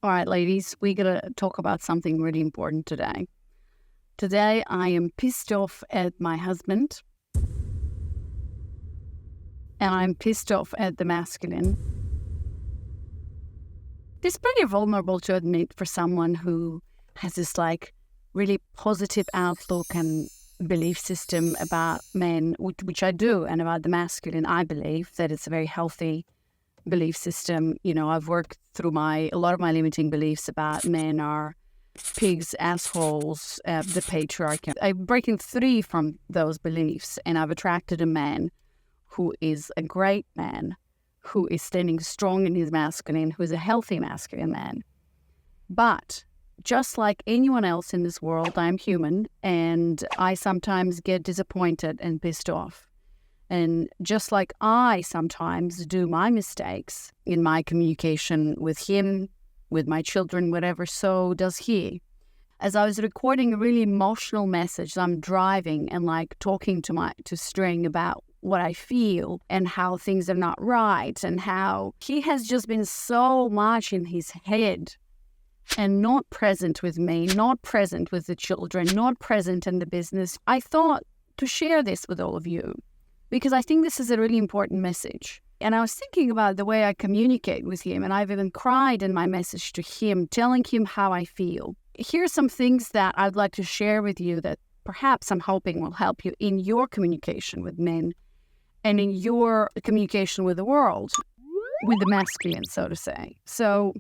All right, ladies, we're going to talk about something really important today. Today, I am pissed off at my husband, and I'm pissed off at the masculine. It's pretty vulnerable to admit for someone who has this really positive outlook and belief system about men, which I do, and about the masculine. I believe that it's a very healthy belief system. I've worked through a lot of my limiting beliefs about men are pigs, assholes, the patriarchy. I'm breaking 3 from those beliefs, and I've attracted a man who is a great man, who is standing strong in his masculine, who is a healthy masculine man. But just like anyone else in this world, I'm human, and I sometimes get disappointed and pissed off. And just like I sometimes do my mistakes in my communication with him, with my children, whatever, so does he. As I was recording a really emotional message, I'm driving and talking to String about what I feel and how things are not right, and how he has just been so much in his head and not present with me, not present with the children, not present in the business. I thought to share this with all of you, because I think this is a really important message. And I was thinking about the way I communicate with him, and I've even cried in my message to him, telling him how I feel. Here's some things that I'd like to share with you that perhaps I'm hoping will help you in your communication with men and in your communication with the world, with the masculine, so to say. So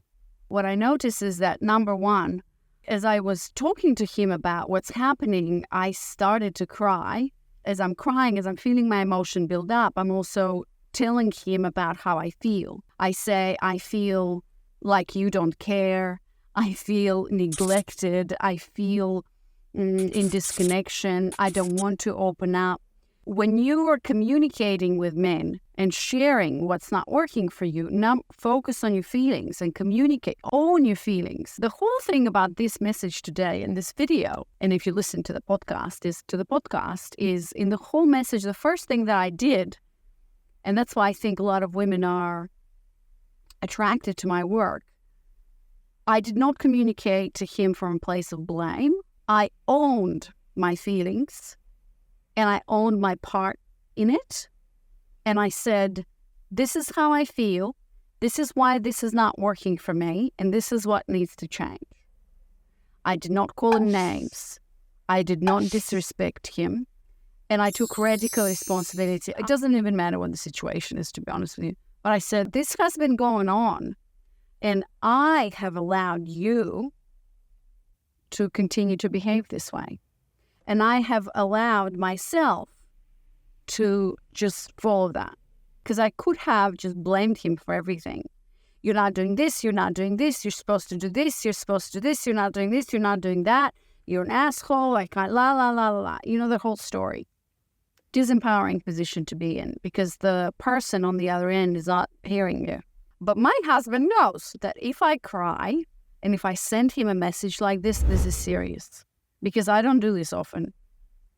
what I noticed is that, number one, as I was talking to him about what's happening, I started to cry. As I'm crying, as I'm feeling my emotion build up, I'm also telling him about how I feel. I say, I feel like you don't care. I feel neglected. I feel in disconnection. I don't want to open up. When you are communicating with men and sharing what's not working for you, now focus on your feelings and communicate, own your feelings. The whole thing about this message today in this video, and if you listen to the podcast, is in the whole message, the first thing that I did, and that's why I think a lot of women are attracted to my work, I did not communicate to him from a place of blame. I owned my feelings, and I owned my part in it. And I said, this is how I feel. This is why this is not working for me. And this is what needs to change. I did not call him names. I did not disrespect him. And I took radical responsibility. It doesn't even matter what the situation is, to be honest with you. But I said, this has been going on. And I have allowed you to continue to behave this way. And I have allowed myself to just follow that. Because I could have just blamed him for everything. You're not doing this, you're not doing this, you're supposed to do this, you're supposed to do this, you're not doing this, you're not doing that, you're an asshole, I can't, la, la, la, la, la. You know the whole story. Disempowering position to be in, because the person on the other end is not hearing you. But my husband knows that if I cry, and if I send him a message like this is serious. Because I don't do this often.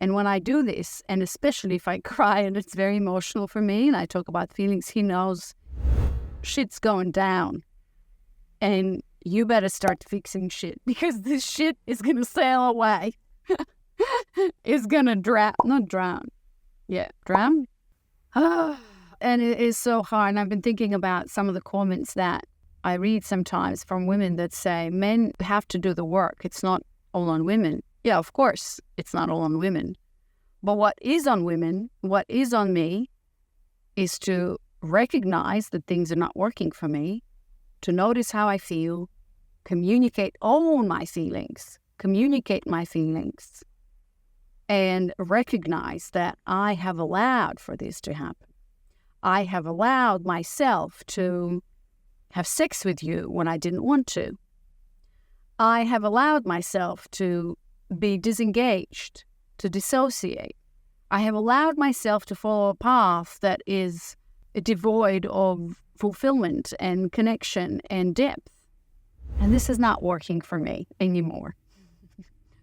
And when I do this, and especially if I cry and it's very emotional for me, and I talk about feelings, he knows shit's going down. And you better start fixing shit, because this shit is going to sail away. It's going to drown. Yeah, drown? And it is so hard. And I've been thinking about some of the comments that I read sometimes from women that say men have to do the work. It's not all on women. Yeah, of course, it's not all on women. But what is on women, what is on me, is to recognize that things are not working for me, to notice how I feel, own my feelings, communicate my feelings, and recognize that I have allowed for this to happen. I have allowed myself to have sex with you when I didn't want to. I have allowed myself to be disengaged, to dissociate. I have allowed myself to follow a path that is devoid of fulfillment and connection and depth. And this is not working for me anymore.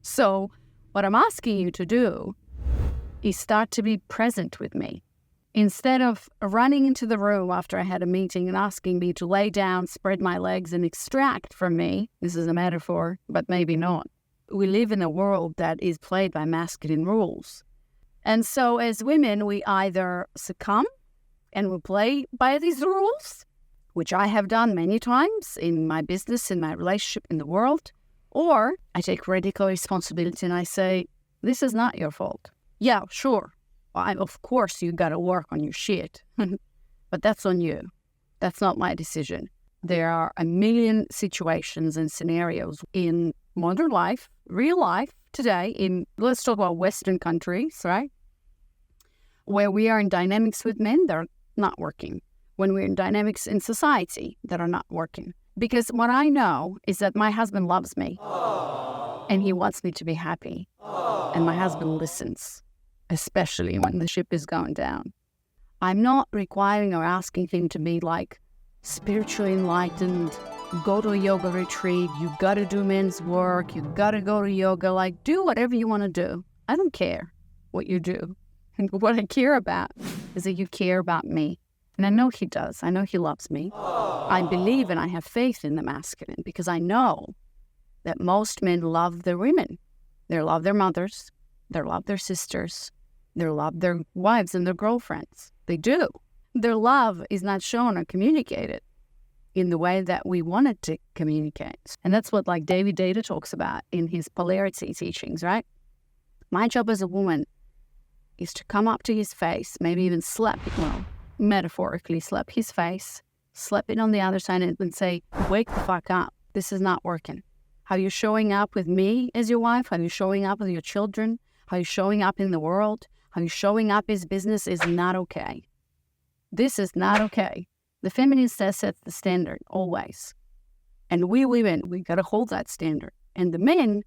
So what I'm asking you to do is start to be present with me Instead of running into the room after I had a meeting and asking me to lay down, spread my legs, and extract from me, this is a metaphor, but maybe not. We live in a world that is played by masculine rules. And so as women, we either succumb and we play by these rules, which I have done many times in my business, in my relationship, in the world, or I take radical responsibility and I say, this is not your fault. Yeah, sure. Of course, you got to work on your shit, but that's on you. That's not my decision. There are a million situations and scenarios in modern life, real life today, let's talk about Western countries, right? Where we are in dynamics with men that are not working. When we're in dynamics in society that are not working. Because what I know is that my husband loves me. Aww. And he wants me to be happy. Aww. And my husband listens. Especially when the ship is going down. I'm not requiring or asking him to be like spiritually enlightened, go to a yoga retreat, you gotta do men's work, you gotta go to yoga, like do whatever you want to do. I don't care what you do. And what I care about is that you care about me. And I know he does. I know he loves me. I believe and I have faith in the masculine because I know that most men love their women. They love their mothers. They love their sisters. They love their wives and their girlfriends. They do. Their love is not shown or communicated in the way that we want it to communicate. And that's what like David Data talks about in his polarity teachings, right? My job as a woman is to come up to his face, maybe even slap it, well, metaphorically slap his face, slap it on the other side and say, wake the fuck up. This is not working. How you showing up with me as your wife? How you showing up with your children? How you showing up in the world? How you showing up as business is not okay. This is not okay. The feminine sets the standard always. And we women, we got to hold that standard. And the men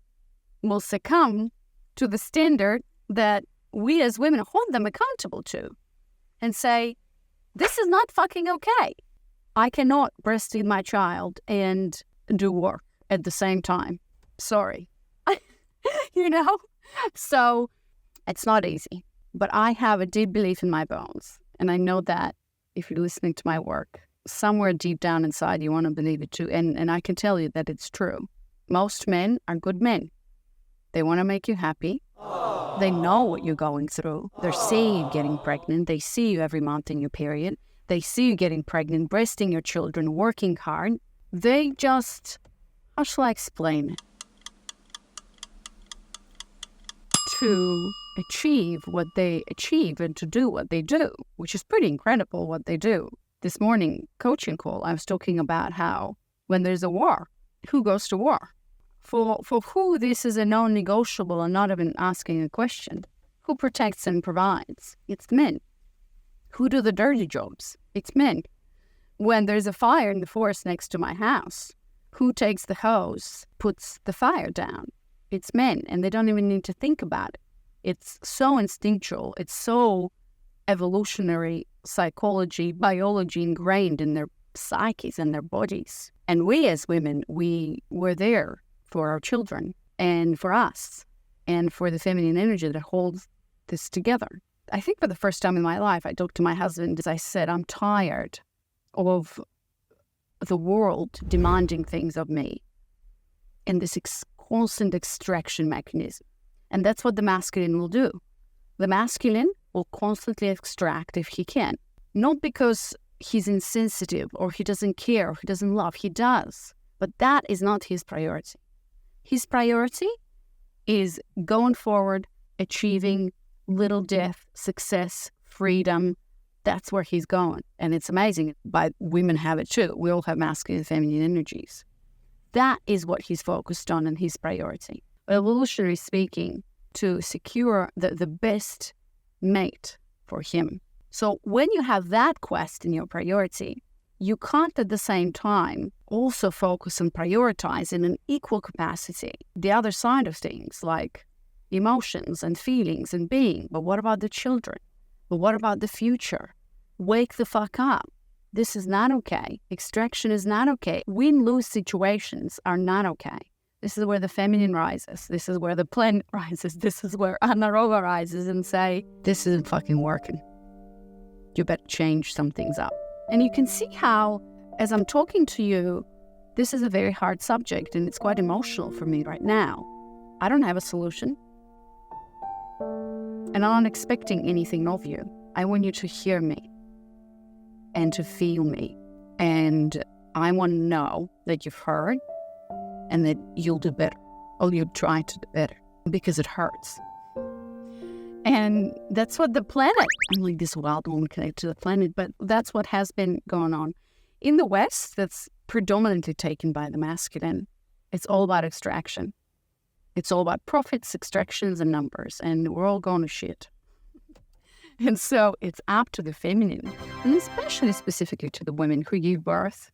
will succumb to the standard that we as women hold them accountable to and say, this is not fucking okay. I cannot breastfeed my child and do work at the same time. Sorry. You know? So it's not easy. But I have a deep belief in my bones. And I know that if you're listening to my work, somewhere deep down inside you want to believe it too. And I can tell you that it's true. Most men are good men. They want to make you happy. They know what you're going through. They see you getting pregnant. They see you every month in your period. They see you getting pregnant, breasting your children, working hard. They just, how shall I explain it? To achieve what they achieve and to do what they do, which is pretty incredible what they do. This morning coaching call, I was talking about how when there's a war, who goes to war? For who this is a non-negotiable and not even asking a question. Who protects and provides? It's men. Who do the dirty jobs? It's men. When there's a fire in the forest next to my house, who takes the hose, puts the fire down? It's men, and they don't even need to think about it. It's so instinctual. It's so evolutionary psychology, biology ingrained in their psyches and their bodies. And we as women, we were there for our children and for us and for the feminine energy that holds this together. I think for the first time in my life, I talked to my husband as I said, I'm tired of the world demanding things of me and this constant extraction mechanism. And that's what the masculine will do. The masculine will constantly extract if he can. Not because he's insensitive or he doesn't care or he doesn't love. He does. But that is not his priority. His priority is going forward, achieving little death, success, freedom. That's where he's going. And it's amazing. But women have it too. We all have masculine and feminine energies. That is what he's focused on and his priority. Evolutionary speaking, to secure the best mate for him. So when you have that quest in your priority, you can't at the same time also focus and prioritize in an equal capacity the other side of things like emotions and feelings and being. But what about the children? But what about the future? Wake the fuck up. This is not okay. Extraction is not okay. Win-lose situations are not okay. This is where the feminine rises. This is where the planet rises. This is where Anarova rises and say, this isn't fucking working. you better change some things up. And you can see how, as I'm talking to you, this is a very hard subject and it's quite emotional for me right now. I don't have a solution. And I'm not expecting anything of you. I want you to hear me and to feel me. And I want to know that you've heard and that you'll do better, or you'll try to do better, because it hurts. And that's what the planet, I'm like this wild woman connected to the planet, but that's what has been going on. In the West, that's predominantly taken by the masculine. It's all about extraction. It's all about profits, extractions, and numbers, and we're all going to shit. And so it's up to the feminine, and especially specifically to the women who give birth,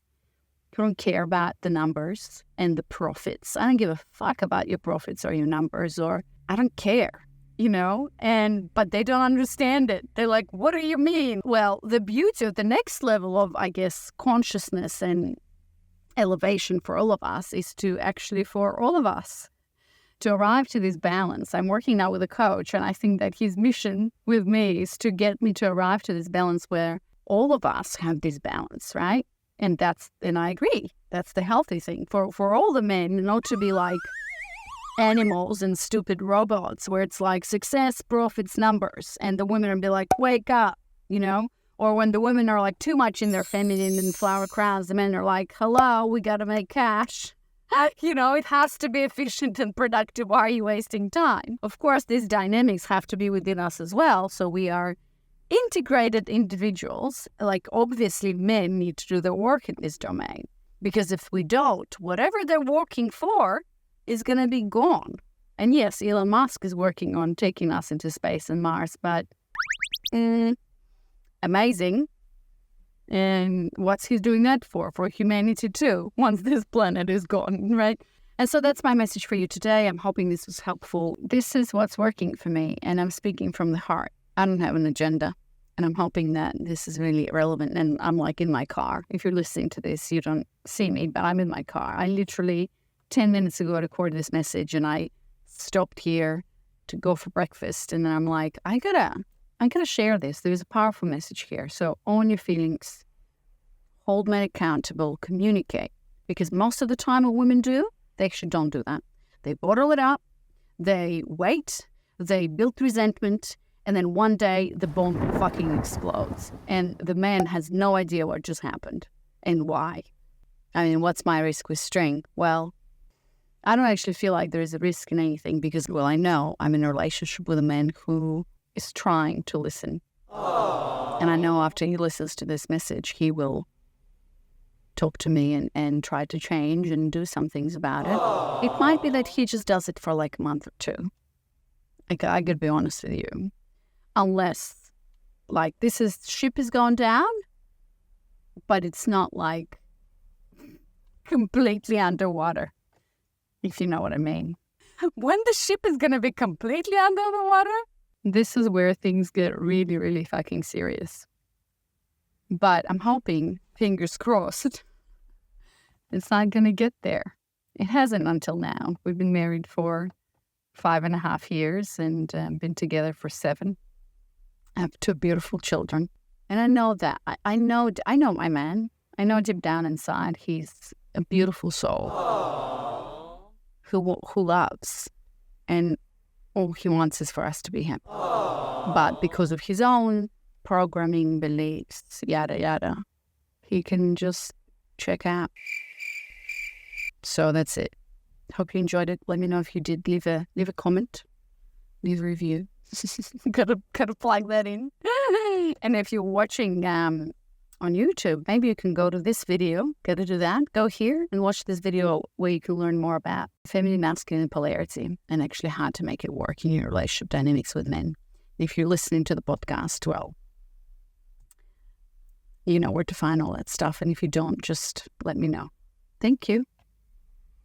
who don't care about the numbers and the profits. I don't give a fuck about your profits or your numbers, or I don't care, but they don't understand it. They're like, what do you mean? Well, the beauty of the next level of, I guess, consciousness and elevation for all of us is to actually, for all of us, to arrive to this balance. I'm working now with a coach, and I think that his mission with me is to get me to arrive to this balance where all of us have this balance, right? And I agree. That's the healthy thing for all the men, not to be like animals and stupid robots where it's like success, profits, numbers, and the women will be like, wake up, Or when the women are like too much in their feminine and flower crowns, the men are like, hello, we got to make cash. It has to be efficient and productive. Why are you wasting time? Of course, these dynamics have to be within us as well. So we are integrated individuals. Like, obviously, men need to do their work in this domain. Because if we don't, whatever they're working for is going to be gone. And yes, Elon Musk is working on taking us into space and Mars, but amazing. And what's he doing that for? For humanity too, once this planet is gone, right? And so that's my message for you today. I'm hoping this was helpful. This is what's working for me, and I'm speaking from the heart. I don't have an agenda, and I'm hoping that this is really relevant. And I'm like in my car. If you're listening to this, you don't see me, but I'm in my car. I literally 10 minutes ago recorded this message, and I stopped here to go for breakfast, and then I'm like, I gotta share this. There's a powerful message here. So own your feelings, hold men accountable, communicate. Because most of the time what women do, they actually don't do that. They bottle it up, they wait, they build resentment, and then one day the bomb fucking explodes. And the man has no idea what just happened and why. I mean, what's my risk with string? Well, I don't actually feel like there is a risk in anything because, I know I'm in a relationship with a man who is trying to listen. Aww. And I know after he listens to this message, he will talk to me and try to change and do some things about it. Aww. It might be that he just does it for like a month or two. Like, I could be honest with you. Unless, like, ship has gone down, but it's not like completely underwater, if you know what I mean. When the ship is going to be completely under the water, this is where things get really, really fucking serious. But I'm hoping, fingers crossed, it's not going to get there. It hasn't until now. We've been married for 5.5 years and been together for 7. I have 2 beautiful children. And I know that. I know my man. I know deep down inside he's a beautiful soul who loves, and all he wants is for us to be happy. But because of his own programming, beliefs, yada, yada, he can just check out. So that's it. Hope you enjoyed it. Let me know if you did. Leave a comment, leave a review. gotta plug that in. And if you're watching on YouTube, maybe you can go to this video. Gotta do that. Go here and watch this video where you can learn more about feminine, masculine polarity and actually how to make it work in your relationship dynamics with men. If you're listening to the podcast, well, you know where to find all that stuff. And if you don't, just let me know. Thank you.